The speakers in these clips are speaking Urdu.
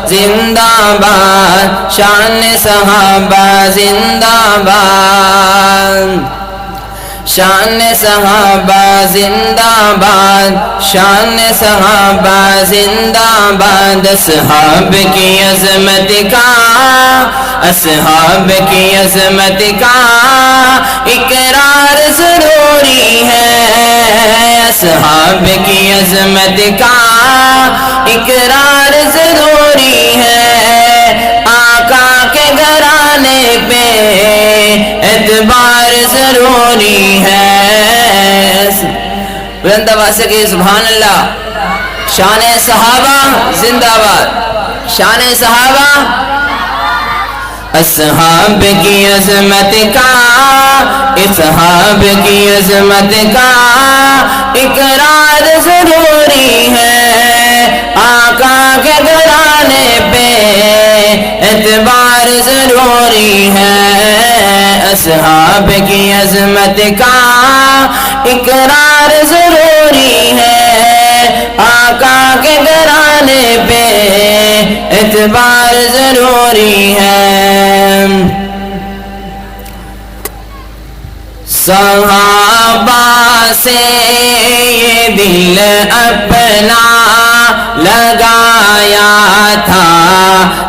زندہ باد، شان صحابہ زندہ باد، شان صحابہ زندہ باد، شان صحابہ زندہ باد۔ اصحاب کی عظمت کا، اصحاب کی عظمت کا اقرار ضروری ہے، اصحاب کی عظمت کا اقرار ضروری ہے، آقا کے گھرانے پہ اعتبار ضروری ہے۔ بلند آواز سے کہ سبحان اللہ۔ شان صحابہ زندہ باد، شان صحابہ، اصحاب کی عظمت کا، اصحاب کی عظمت کا اقرار ضروری ہے، آقا کے گھرانے پہ اعتبار ضروری ہے، اصحاب کی عظمت کا اقرار ضروری ہے، آقا کے گھرانے پہ اعتبار ضروری ہے۔ صحابہ سے یہ دل اپنا لگایا تھا،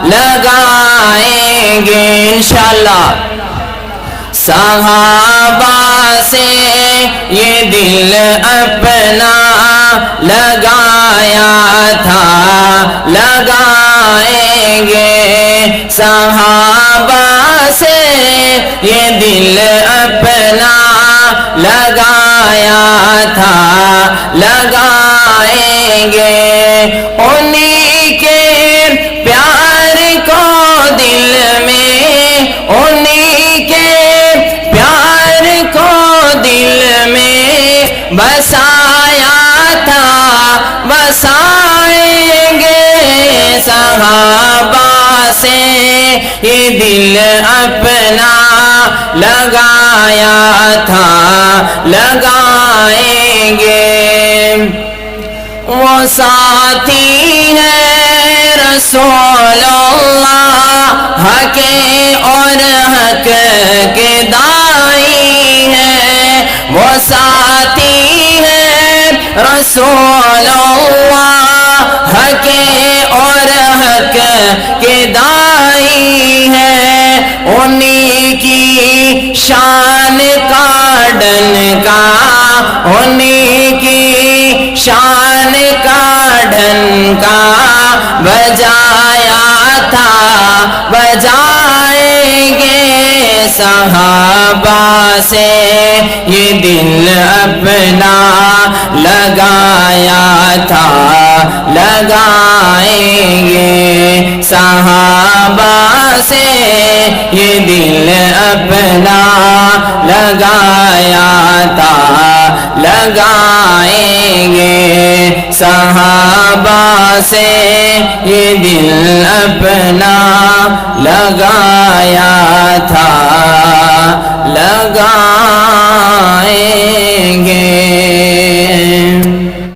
لگائیں گے انشاءاللہ۔ صحابہ سے یہ دل اپنا لگایا تھا، لگائیں گے، صحابہ سے یہ دل اپنا لگایا تھا، لگائیں گے، انہی کے پیار کو دل میں، انہی کے پیار کو دل میں بسایا تھا، بسائیں گے، صحابہ سے یہ دل اپنا لگایا تھا، لگائیں گے۔ وہ ساتھی ہے رسول اللہ، حق اور حق کے دائی ہے، وہ ساتھی ہے رسول اللہ، حق اور حق کے دائی ہے، انہی کی شان کا ڈنکا، انہی کی شان کا ڈنکا بجایا تھا، بجائیں گے، صحابہ سے یہ دل اپنا لگایا تھا، لگائیں گے، صحابہ سے یہ دل اپنا لگایا تھا، لگائیں گے، صحابہ سے یہ دل اپنا لگایا